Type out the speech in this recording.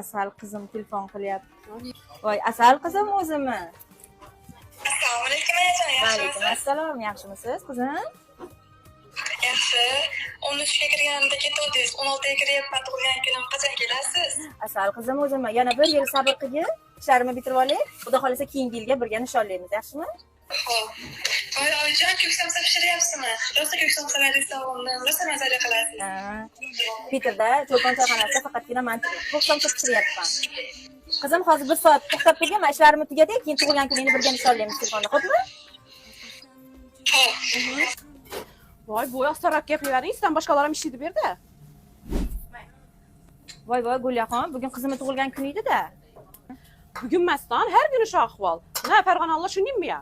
Asal qizim telefon qilyapti. Voy, Asal qizim o'zimi? Assalomu alaykum onajon, Va alaykum yaxshimisiz? assalom, yaxshimisiz qizim? Yaxshi. 13 ga kirganimda ketdingiz, 16 ga kiryapman, tug'ilgan kunim qachon kelasiz? Asal qizim o'zimi? Yana bir yil sabr qilgin. Ishlarimni bitirib olay. Xudo xolisa keyingi yilga birga nishonlaymiz, yaxshimi? Xo'p. Voy oyijon, ko'k somsa pishiryapsizmi? Rosa ko'k somsalar taomni rosa mazali qilasiz. Peterda cho'pon choyxonasida faqatgina men ko'k somsa pishiryapman. Qizim, hozir bir soat to'xtab turgin, men ishlarimni tugatay, keyin tug'ilgan kuningni birga nishonlaymiz telefonda, xo'pmi? Xo'p. Voy, bu yoqsarakka qilavering, sizdan boshqalar ham ishlaydi bu yerda. Voy, Gulyaxon, bugun qizimning tug'ilgan kuni edi-da. Bugun emasdan har kuni shu ahvol. Na Farg'ona Alloh shuningmi ya?